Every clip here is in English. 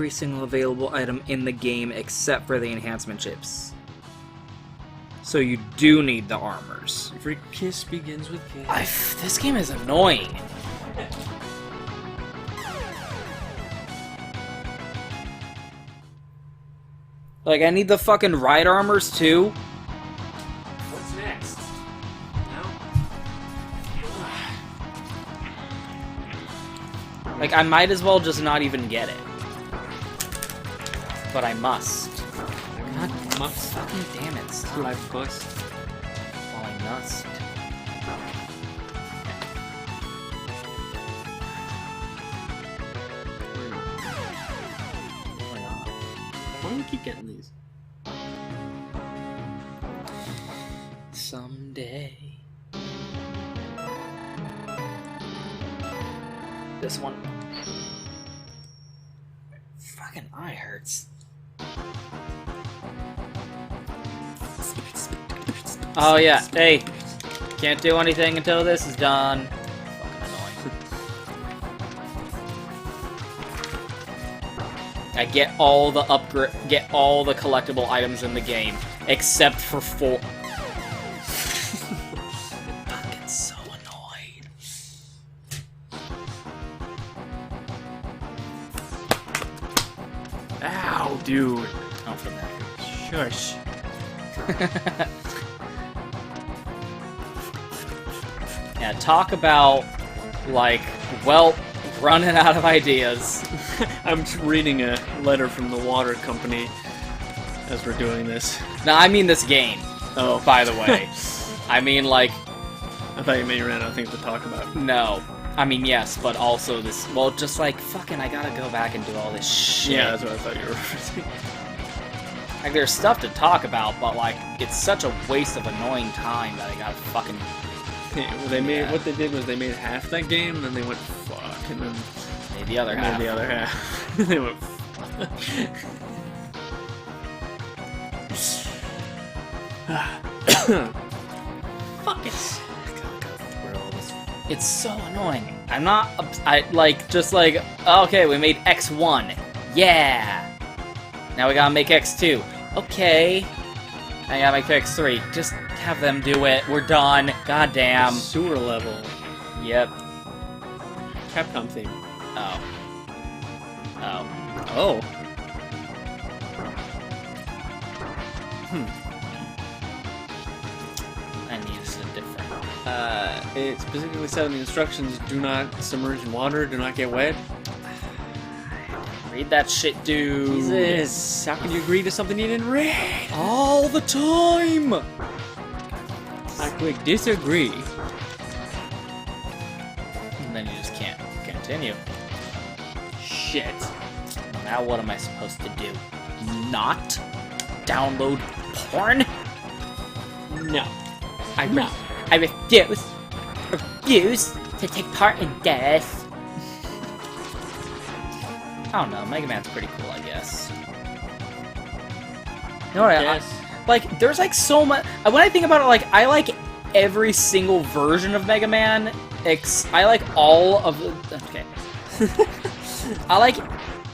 every single available item in the game except for the enhancement chips. So you do need the armors. Every kiss begins with kiss. This game is annoying. Like, I need the fucking ride armors too. What's next? No? Like, I might as well just not even get it. But I must. God fucking damn it. Stop. Life bust. Well, I must. Why do we keep getting these? Someday. This one. Fucking eye hurts. Oh yeah, hey. Can't do anything until this is done. Fucking annoying. I get all the collectible items in the game, except for 4. Fucking so annoyed. Ow, dude. Not from that. Shush. Yeah, talk about, like, well, running out of ideas. I'm reading a letter from the water company as we're doing this. No, I mean this game. Oh. By the way. I mean, like... I thought you meant you ran out of things to talk about. No. I mean, yes, but also this... Well, just like, fucking, I gotta go back and do all this shit. Yeah, that's what I thought you were referencing. Like, there's stuff to talk about, but, like, it's such a waste of annoying time that I gotta fucking... Yeah, what they did was they made half that game, and then they went, fuck, and then... Made the other half. Made the other half. They went, Fuck it. It's so annoying. I'm not... just like, okay, we made X1. Yeah! Now we gotta make X2. Okay. I gotta make X3. Just have them do it. We're done. Goddamn. Sewer level. Yep. Capcom theme. Oh. Oh. Oh. I need a different... It specifically said in the instructions, do not submerge in water, do not get wet. Read that shit, dude. Jesus, how can you agree to something you didn't read? All the time! I click disagree. And then you just can't continue. Shit. Now what am I supposed to do? Not download porn? No. I refuse to take part in this. I don't know, Megaman's pretty cool, I guess. You know what, like, there's like so much... When I think about it, like, I like every single version of Mega Man. I like all of the... Okay. I like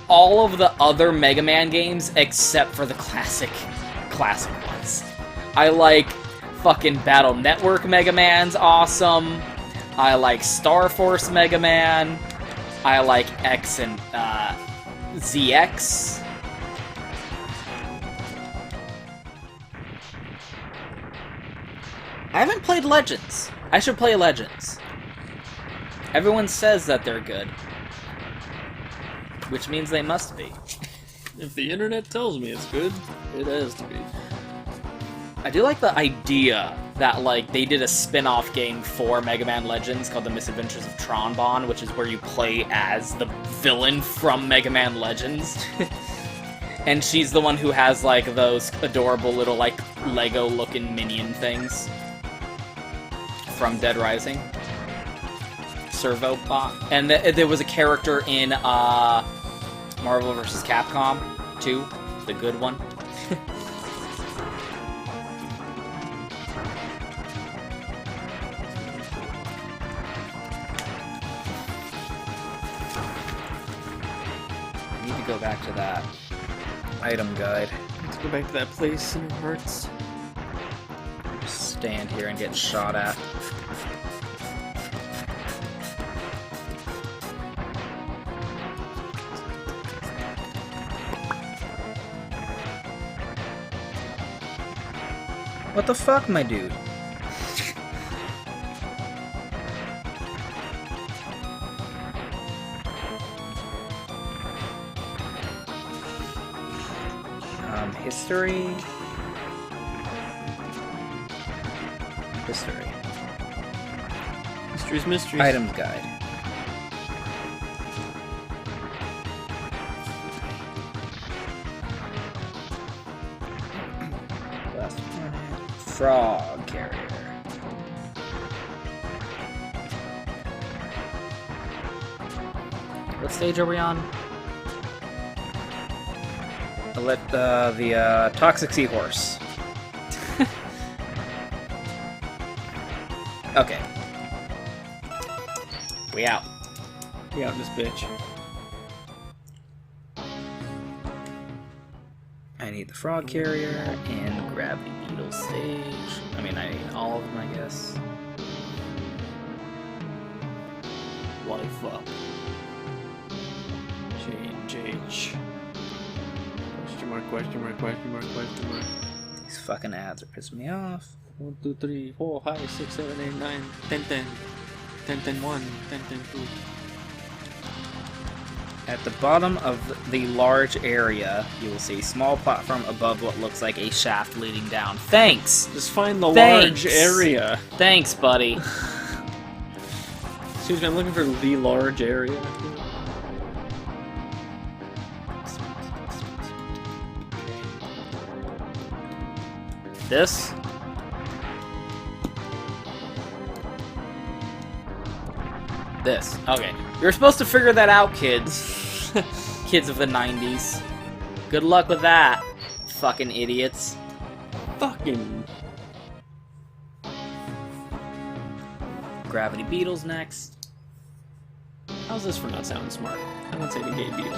all of the other Mega Man games except for the classic ones. I like fucking Battle Network Mega Man's awesome. I like Star Force Mega Man. I like X and ZX. I haven't played Legends. I should play Legends. Everyone says that they're good. Which means they must be. If the internet tells me it's good, it has to be. I do like the idea that, like, they did a spin-off game for Mega Man Legends called The Misadventures of Tron, which is where you play as the villain from Mega Man Legends. And she's the one who has, like, those adorable little, like, Lego-looking minion things from Dead Rising. Servobot. And there was a character in Marvel vs. Capcom 2, the good one. I need to go back to to that item guide. Let's go back to that place in our hearts. Stand here and get shot at. What the fuck, my dude? History. History. Mysteries, mysteries. Items guide. Last one. Frog carrier. What stage are we on? The toxic seahorse. Okay. We out. We out this bitch. I need the frog carrier and gravity beetle stage. I mean, I need all of them, I guess. Life up. Change H. Question mark, question mark, question mark, question mark. These fucking ads are pissing me off. 1, 2, 3, 4, 5, 6, 7, 8, 9, 10, 10. 10, 10, 1, 10, 10, 2. At the bottom of the large area, you will see a small platform above what looks like a shaft leading down. Thanks! Just find the Thanks. large area. Thanks, buddy. Excuse me, I'm looking for the large area. This? This. Okay. You're supposed to figure that out, kids. Kids of the 90s. Good luck with that, fucking idiots. Fucking. Gravity Beetle's next. How's this for not sounding smart? I would say the gay beetle.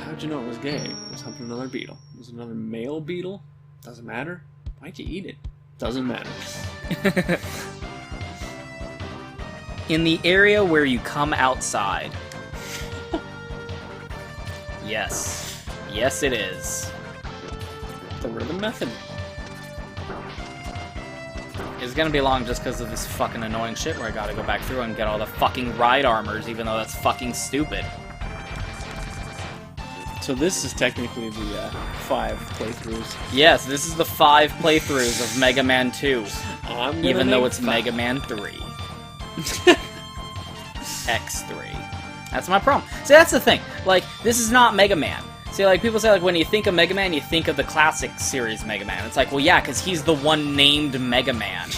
How'd you know it was gay? It was helping another beetle. It was another male beetle? Doesn't matter. Why'd you eat it? Doesn't matter. In the area where you come outside. Yes. Yes, it is. The rhythm method. It's gonna be long just because of this fucking annoying shit where I gotta go back through and get all the fucking ride armors, even though that's fucking stupid. So this is technically the 5 playthroughs. Yes, this is the 5 playthroughs of Mega Man 2. Even though it's 5. Mega Man 3. X3. That's my problem. See, that's the thing. Like, this is not Mega Man. See, like, people say, like, when you think of Mega Man, you think of the classic series Mega Man. It's like, well, yeah, because he's the one named Mega Man.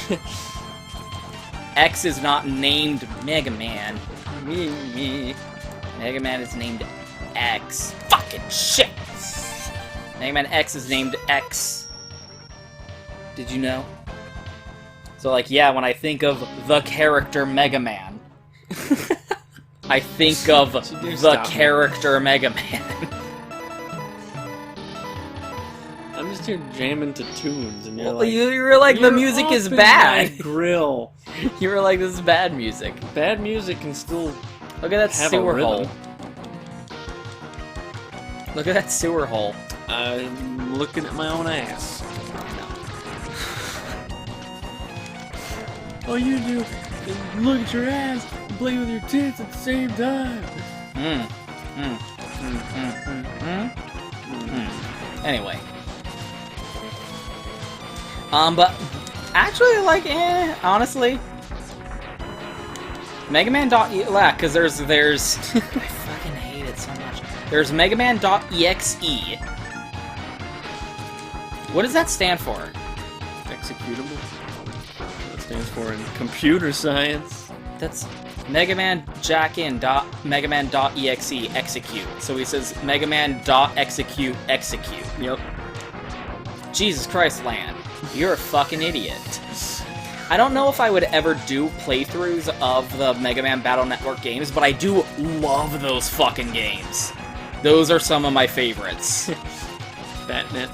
X is not named Mega Man. Mega Man is named X. Fucking shit! Mega Man X is named X. Did you know? So, like, yeah, when I think of the character Mega Man, I think of the character Mega Man. I'm just here jamming to tunes, and you're Well, like... you were like, the music is bad. Grill. You were like, this is bad music. Bad music can still Look at that have sewer a hole. rhythm. Look at that sewer hole. I'm looking at my own ass. All you do is look at your ass and play with your tits at the same time. Anyway. But actually, like, honestly, Mega Man because there's I fucking hate it so much. There's Mega Man.exe. What does that stand for? Executable. That stands for in computer science. That's Mega Man Megaman.exe execute. So he says Megaman.execute execute. Yep. Jesus Christ, Lan. You're a fucking idiot. I don't know if I would ever do playthroughs of the Mega Man Battle Network games, but I do love those fucking games. Those are some of my favorites. Batnet.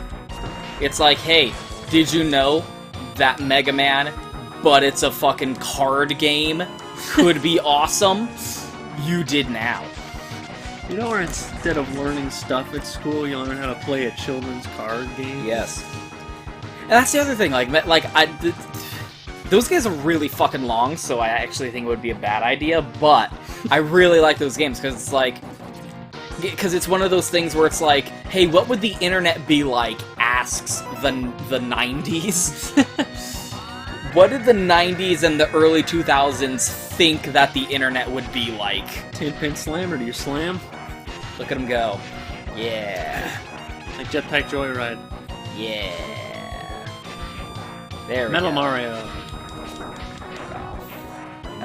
It's like, hey, did you know that Mega Man, but it's a fucking card game, could be awesome? You did now. You know where instead of learning stuff at school, you learn how to play a children's card game? Yes. And that's the other thing, those games are really fucking long, so I actually think it would be a bad idea, but I really like those games, because it's like... Because it's one of those things where it's like, hey, what would the internet be like, asks the 90s? What did the 90s and the early 2000s think that the internet would be like? 10-pin slammer, do you slam? Look at him go. Yeah. Like Jetpack Joyride. Yeah. There we Metal go. Mario.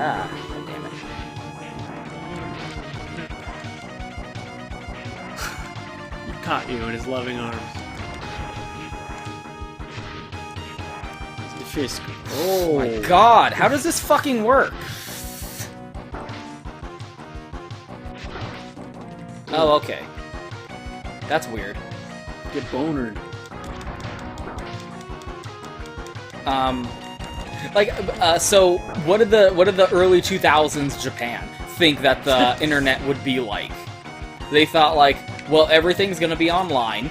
Ah, damn it. He caught you in his loving arms. Fisk. Oh my god, how does this fucking work? Oh, okay. That's weird. Get bonered. So what did the early 2000s Japan think that the internet would be like? They thought like, well, everything's gonna be online.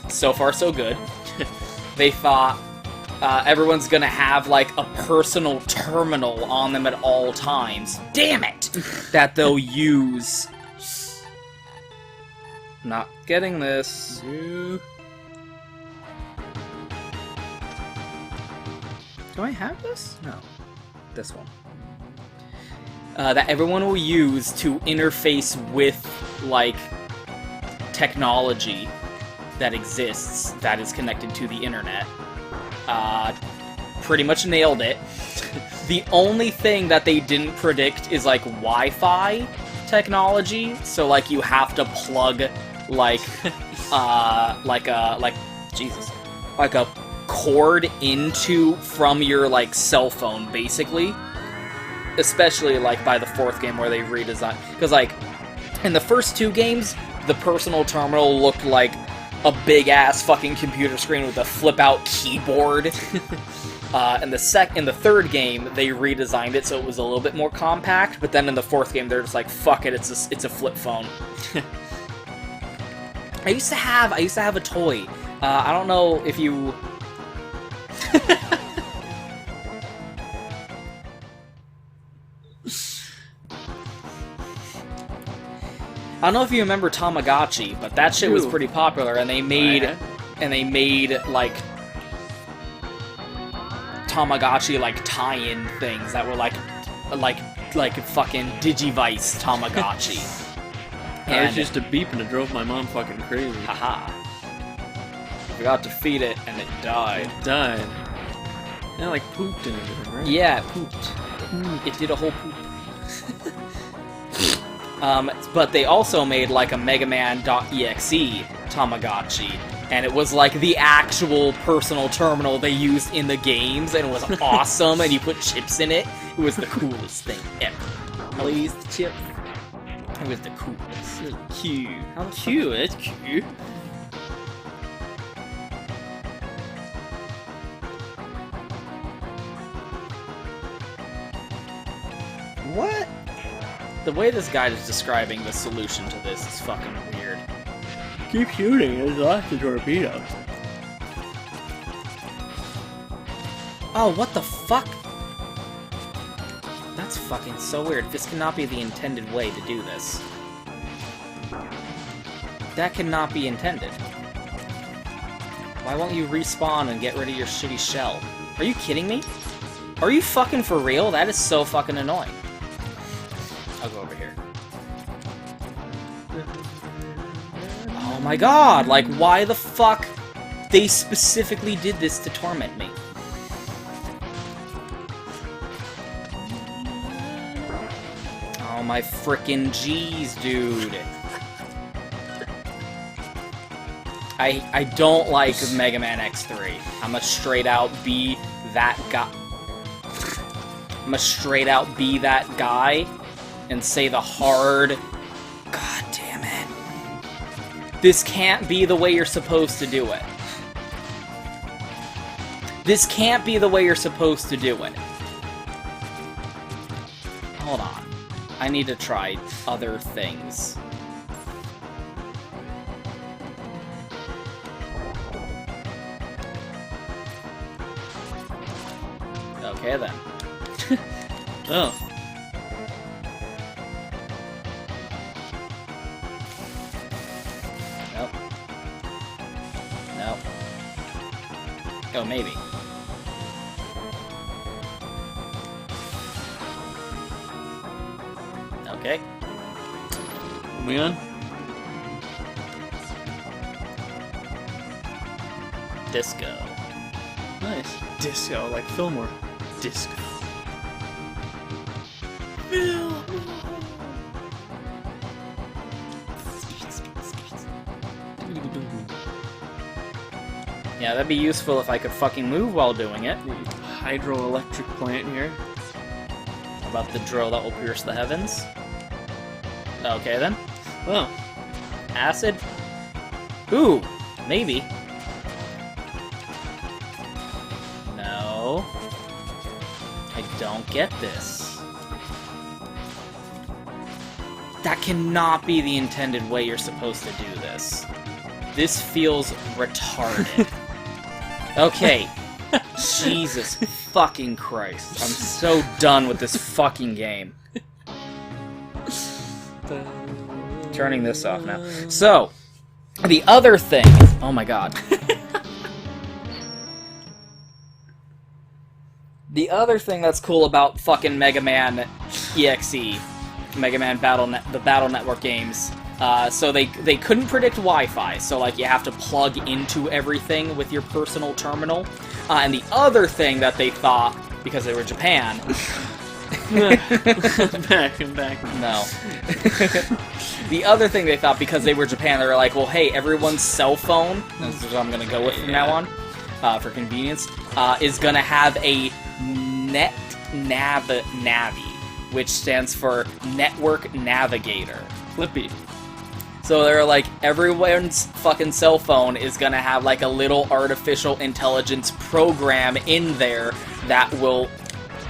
So far so good. They thought everyone's gonna have like a personal terminal on them at all times. Damn it! That they'll use. Not getting this. Do I have this? No. This one. That everyone will use to interface with, like, technology that exists that is connected to the internet. Pretty much nailed it. The only thing that they didn't predict is, like, Wi-Fi technology. So, like, you have to plug, like, like a cord into from your like cell phone, basically. Especially like by the fourth game where they redesigned, because like in the first two games the personal terminal looked like a big ass fucking computer screen with a flip out keyboard. In the third game they redesigned it so it was a little bit more compact, but then in the fourth game they're just like, fuck it, it's a flip phone. I used to have a toy. I don't know if you I don't know if you remember Tamagotchi, but that shit was pretty popular, and they made like Tamagotchi like tie-in things that were like fucking Digivice Tamagotchi. I was just a beep and it drove my mom fucking crazy. Haha. Forgot to feed it and it died. It died. And it like pooped and everything, right? Yeah, it pooped. It did a whole poop. But they also made like a Megaman.exe Tamagotchi, and it was like the actual personal terminal they used in the games, and it was awesome, and you put chips in it. It was the coolest thing ever. I'll use the chip. It was the coolest. It's cute. How cute? It's cute. What? The way this guy is describing the solution to this is fucking weird. Keep shooting, it's lots of torpedoes. Oh, what the fuck? That's fucking so weird. This cannot be the intended way to do this. That cannot be intended. Why won't you respawn and get rid of your shitty shell? Are you kidding me? Are you fucking for real? That is so fucking annoying. I'll go over here. Oh my god, like, why the fuck they specifically did this to torment me? Oh my frickin' jeez, dude. I don't like Mega Man X3. I'm a straight out be that guy. I'm a straight out be that guy and say the hard... God damn it. This can't be the way you're supposed to do it. This can't be the way you're supposed to do it. Hold on. I need to try other things. Okay, then. Oh. Nope. Nope. Oh, maybe. Okay. Moving on. Disco. Nice. Disco, like Fillmore. Disco. Yeah, that'd be useful if I could fucking move while doing it. The hydroelectric plant here. How about the drill that will pierce the heavens? Okay, then. Well, Acid? Ooh, maybe. No. I don't get this. That cannot be the intended way you're supposed to do this. This feels retarded. Okay. Jesus fucking Christ. I'm so done with this fucking game. Turning this off now. So, the other thing... Oh my god. The other thing that's cool about fucking Megaman EXE, Megaman the Battle Network games, so they couldn't predict Wi-Fi, so like you have to plug into everything with your personal terminal. And the other thing that they thought, because they were Japan... back and back. No. The other thing they thought, because they were Japan, they were like, well, hey, everyone's cell phone, this is what I'm going to go with from now on, for convenience, is going to have a Navi, which stands for Network Navigator. Flippy. So they're like, everyone's fucking cell phone is gonna have like a little artificial intelligence program in there that will,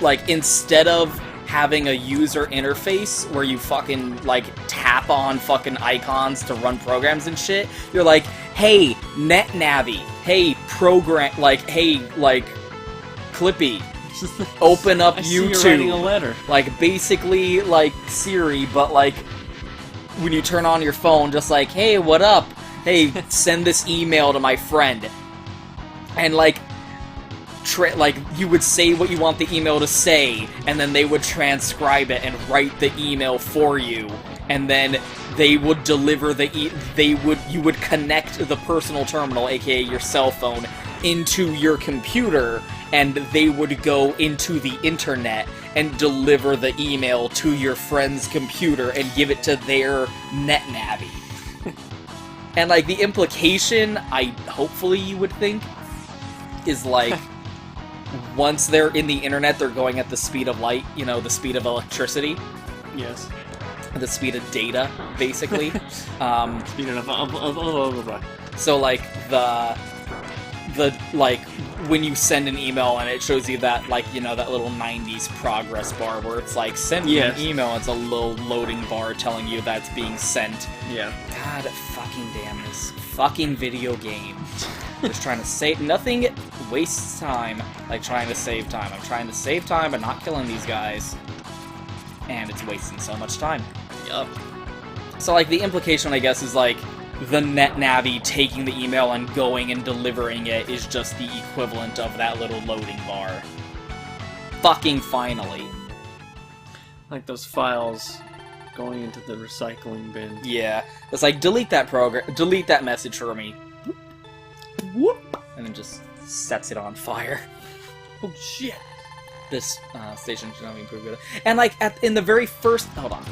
like, instead of having a user interface where you fucking, like, tap on fucking icons to run programs and shit, you're like, hey, NetNavi, hey, program, like, hey, like, Clippy, open up I see YouTube. you're writing a letter. Like, basically, like, Siri, but, like, when you turn on your phone, just like, hey, what up? Hey, send this email to my friend. And, like, you would say what you want the email to say, and then they would transcribe it and write the email for you, and then they would deliver you would connect the personal terminal, aka your cell phone, into your computer, and they would go into the internet and deliver the email to your friend's computer and give it to their NetNavi. And, like, the implication, hopefully you would think, is, like, once they're in the internet, they're going at the speed of light, you know, the speed of electricity. Yes. The speed of data, basically. Speed enough. So, like, like, when you send an email and it shows you that, like, you know, that little 90s progress bar where it's like, send me an email, it's a little loading bar telling you that's being sent. Yeah. God fucking damn this fucking video game. Just trying to save, nothing wastes time like trying to save time. I'm trying to save time by not killing these guys, and it's wasting so much time. Yup. So, like, the implication, I guess, is, like, the NetNavi taking the email and going and delivering it is just the equivalent of that little loading bar. Fucking finally. Like those files going into the recycling bin. Yeah. It's like, delete that message for me. Whoop! And then just sets it on fire. Oh shit. This station should not be improved good. And, like, in the very first... Hold on.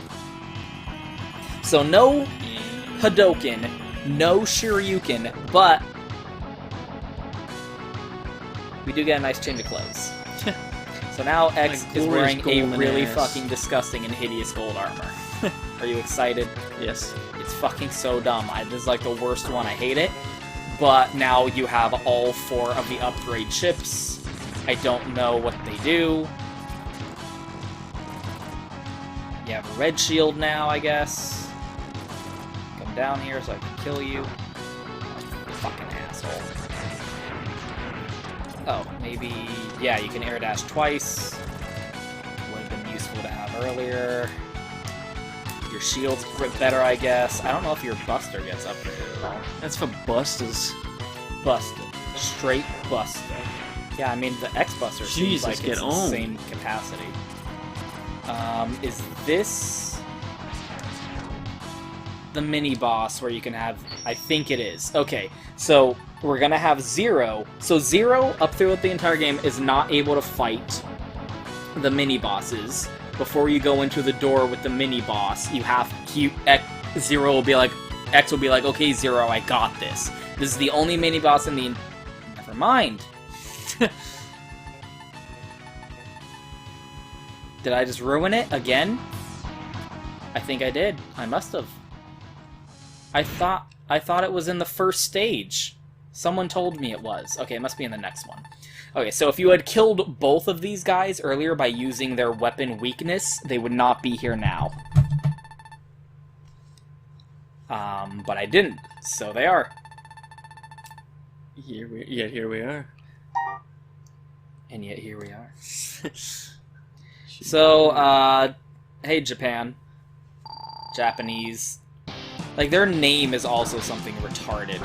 So, no Hadoken, no Shiryuken, but we do get a nice change of clothes. So now X is wearing a really fucking disgusting and hideous gold armor. Are you excited? Yes. It's fucking so dumb. This is like the worst one. I hate it. But now you have all 4 of the upgrade chips. I don't know what they do. You have a red shield now, I guess. Come down here so I can kill you. Fucking asshole. Oh, maybe... Yeah, you can air dash twice. Would have been useful to have earlier. Your shield's a bit better, I guess. I don't know if your Buster gets upgraded at all. That's for busters. Buster. Straight Buster. Yeah, I mean, the X-Buster seems like it's the same capacity. Is this the mini-boss where you can have... I think it is. Okay, so we're gonna have Zero. So Zero, up throughout the entire game, is not able to fight the mini-bosses. Before you go into the door with the mini-boss, you have... Zero will be like... X will be like, okay, Zero, I got this. This is the only mini-boss in the... Never mind. Did I just ruin it again? I think I did. I must have. I thought it was in the first stage. Someone told me it was. Okay, it must be in the next one. Okay, so if you had killed both of these guys earlier by using their weapon weakness, they would not be here now. But I didn't, so they are. Here we are. And yet here we are. So, hey Japan. Japanese. Like, their name is also something retarded.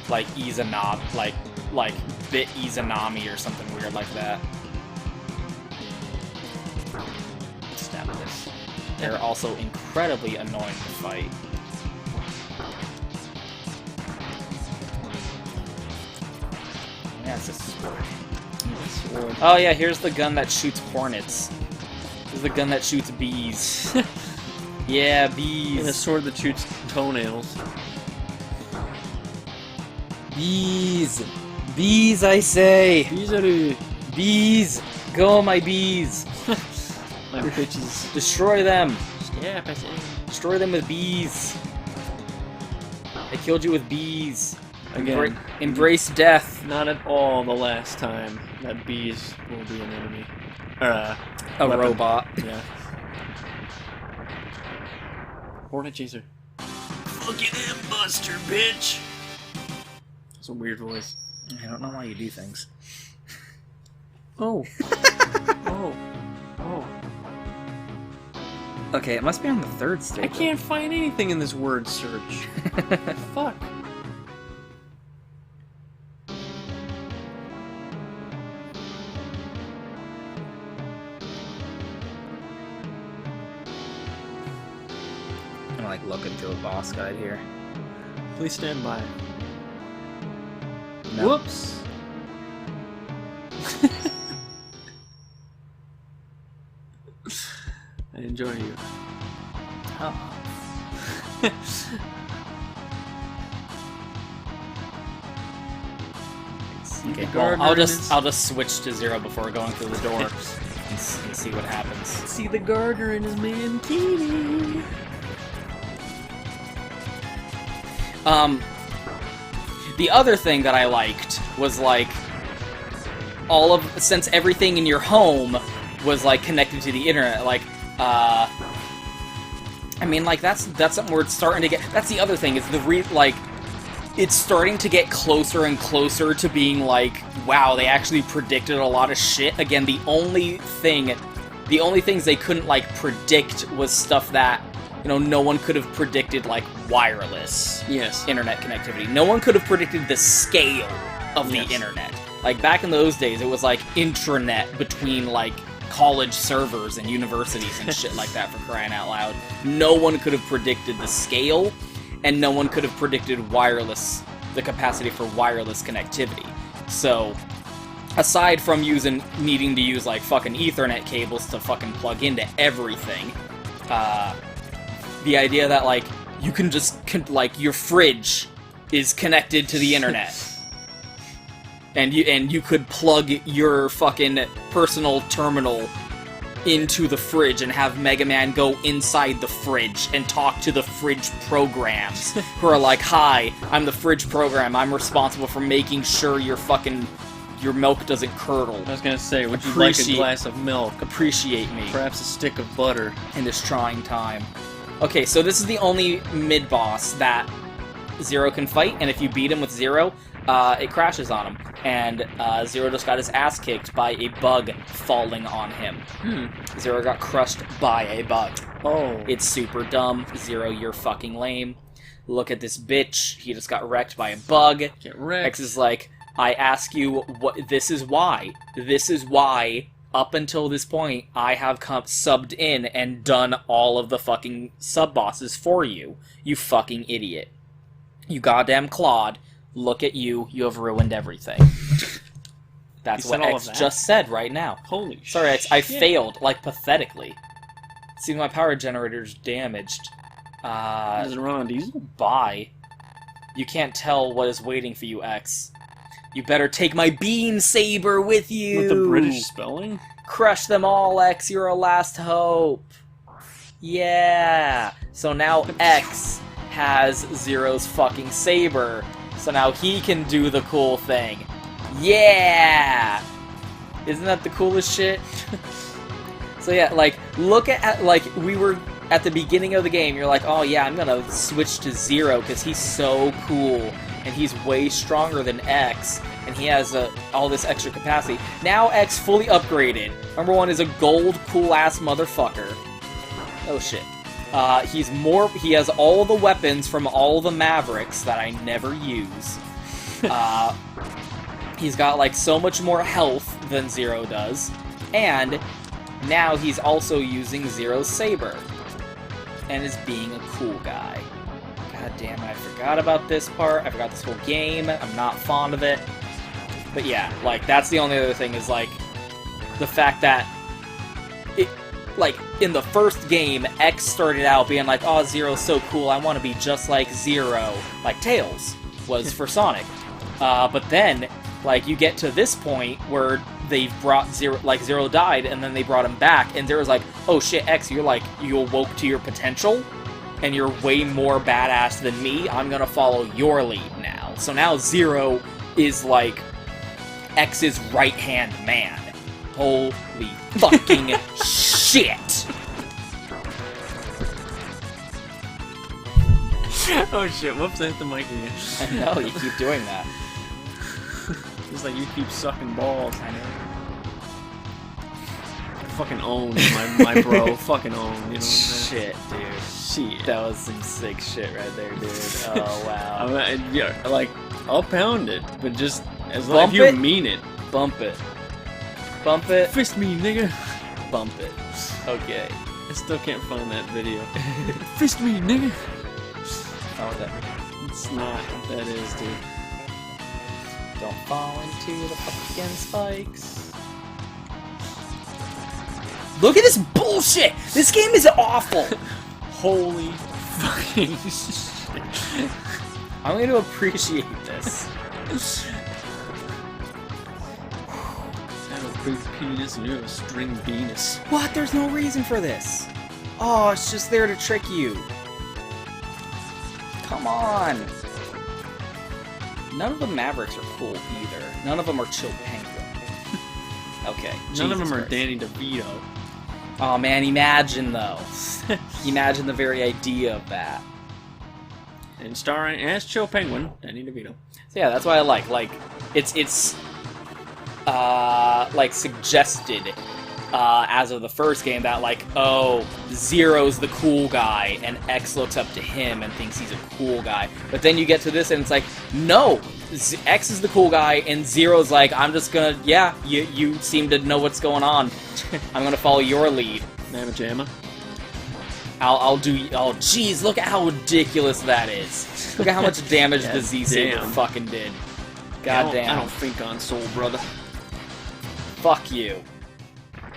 Like Izanami, like Bit Izanami or something weird like that. Stab this. They're also incredibly annoying to fight. Yeah, it's a sword. Oh yeah, here's the gun that shoots hornets. Here's the gun that shoots bees. Yeah, bees. And a sword that shoots toenails. Bees! Bees, I say! Bees. Bees! Go, my bees! My bitches. Destroy them! Yeah, I say. Destroy them with bees! I killed you with bees. Again. Embrace death. Not at all the last time that bees will be an enemy. Or A weapon. robot. Yeah. Hornet chaser. Look at him, Buster, bitch! That's a weird voice. I don't know why you do things. Oh. Oh. Oh. Okay, it must be on the third stage. I can't find anything in this word search. Fuck. I'm like looking through a boss guide here. Please stand by. No. Whoops. I enjoy you. Oh. Okay, well, I'll just switch to Zero before going through the door and see what happens. See the gardener in his mankini. The other thing that I liked was like since everything in your home was like connected to the internet, like I mean, like that's something where it's starting to get. That's the other thing is it's starting to get closer and closer to being like, wow, they actually predicted a lot of shit. Again, the only things they couldn't like predict was stuff that, you know, no one could have predicted, like wireless internet connectivity. No one could have predicted the scale of the internet. Like back in those days, it was like intranet between like college servers and universities and shit like that, for crying out loud. No one could have predicted the scale, and no one could have predicted the capacity for wireless connectivity. So, aside from needing to use like fucking Ethernet cables to fucking plug into everything, the idea that like you can just like your fridge is connected to the internet. And you could plug your fucking personal terminal into the fridge and have Mega Man go inside the fridge and talk to the fridge programs who are like, "Hi, I'm the fridge program. I'm responsible for making sure your milk doesn't curdle. I was gonna say, would you like a glass of milk? Appreciate me. Perhaps a stick of butter. In this trying time." Okay, so this is the only mid-boss that Zero can fight, and if you beat him with Zero, it crashes on him. And Zero just got his ass kicked by a bug falling on him. Zero got crushed by a bug. Oh. It's super dumb. Zero, you're fucking lame. Look at this bitch. He just got wrecked by a bug. Get wrecked. X is like, I ask you, this is why. This is why, up until this point, I have subbed in and done all of the fucking sub-bosses for you. You fucking idiot. You goddamn Claude. Look at you. You have ruined everything. That's what X just said right now. Holy shit. Sorry, X, I failed, like, pathetically. See, my power generator's damaged. Does it run on diesel? Bye. You can't tell what is waiting for you, X. You better take my beam saber with you! With the British spelling? Crush them all, X. You're our last hope. Yeah. So now X has Zero's fucking saber. So now he can do the cool thing. Yeah! Isn't that the coolest shit? So yeah, like, look at, like, we were at the beginning of the game, you're like, oh yeah, I'm gonna switch to Zero because he's so cool, and he's way stronger than X, and he has all this extra capacity. Now X fully upgraded. Number 1 is a gold cool-ass motherfucker. Oh shit. He has all the weapons from all the Mavericks that I never use. He's got, like, so much more health than Zero does. And now he's also using Zero's saber. And is being a cool guy. God damn it, I forgot about this part. I forgot this whole game. I'm not fond of it. But yeah, like, that's the only other thing is, like, the fact that like, in the first game, X started out being like, oh, Zero's so cool, I want to be just like Zero. Like Tails was for Sonic. But then, like, you get to this point where they've brought Zero, like, Zero died, and then they brought him back, and Zero's like, oh shit, X, you're like, you awoke to your potential, and you're way more badass than me, I'm gonna follow your lead now. So now Zero is, like, X's right-hand man. Holy fucking shit! Oh shit, whoops, I hit the mic again. I know, you keep doing that. It's like you keep sucking balls. I know. Fucking own my bro. Fucking own, you know what I'm saying? Shit, dude. Shit. That was some sick shit right there, dude. Oh, wow. Yeah, like, I'll pound it, but just as long Bump as you it? mean it. Bump it. Bump it. Fist me, nigga. Bump it. Okay. I still can't find that video. Fist me, nigga. Not what that means. It's not what that is, dude. Don't fall into the fucking spikes. Look at this bullshit! This game is awful! Holy fucking shit. I'm going to appreciate this. I have a big penis and you have a string penis. What? There's no reason for this. Oh, it's just there to trick you. Come on. None of the Mavericks are cool either. None of them are Chill Penguin. Okay. None of them are Christ. Danny DeVito. Oh man, imagine though. Imagine the very idea of that. And starring as Chill Penguin, Danny DeVito. So yeah, that's why I like it's like suggested as of the first game that like, oh, Zero's the cool guy and X looks up to him and thinks he's a cool guy. But then you get to this and it's like, no, X is the cool guy and Zero's like, I'm just gonna, yeah, you seem to know what's going on. I'm gonna follow your lead. Mamma Jamma. I'll do, oh jeez, look at how ridiculous that is. Look at how much damage the Z-Saber fucking did. God damn. I don't think on Soul, brother. Fuck you.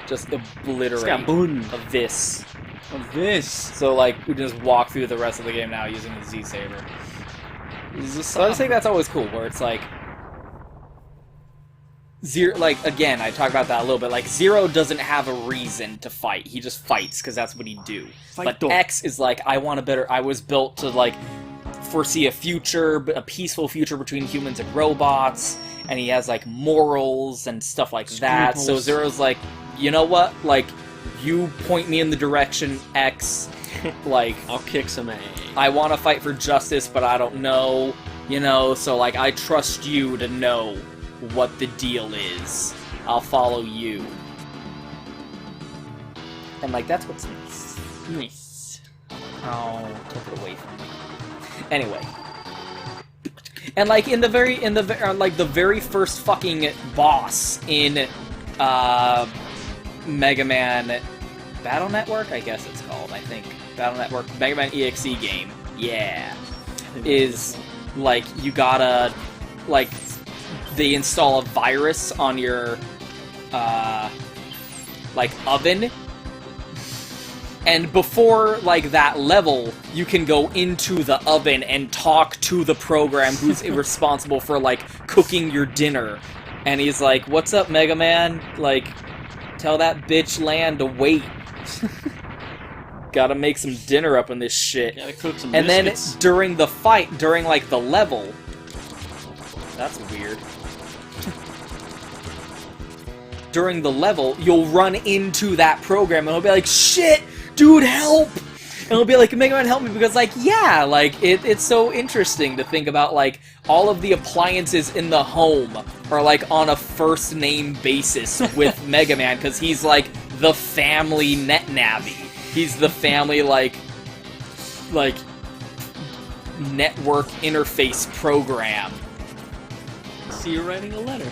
Just obliterate of this. Of this. So, like, we just walk through the rest of the game now using the Z-Saber. So I just think that's always cool, where it's like... Zero, like, again, I talked about that a little bit, like, Zero doesn't have a reason to fight. He just fights, because that's what he'd do. But X is like, I was built to, like, foresee a future, a peaceful future between humans and robots, and he has, like, morals and stuff like that. So Zero's like, you know what? Like, you point me in the direction, X, like... I'll kick some A. I want to fight for justice, but I don't know, you know, so, like, I trust you to know what the deal is. I'll follow you. And, like, that's what's nice. Nice. Oh, took it away from me. Anyway. And, like, the very first fucking boss in, Mega Man Battle Network, I guess it's called, I think. Battle Network, Mega Man EXE game. Yeah. Is, like, you gotta, like, they install a virus on your, like, oven. And before, like, that level, you can go into the oven and talk to the program who's responsible for, like, cooking your dinner. And he's like, what's up, Mega Man? Like, tell that bitch Lan to wait. Gotta make some dinner up in this shit. Gotta cook some and biscuits. then, during the fight, during, like, the level... That's weird. During the level, you'll run into that program, and he'll be like, shit! Dude, help! And he'll be like, Mega Man, help me, because, like, yeah, like, it's so interesting to think about, like, all of the appliances in the home are, like, on a first-name basis with Mega Man, because he's, like, the family net-navvy. He's the family, like, network interface program. See, you're writing a letter.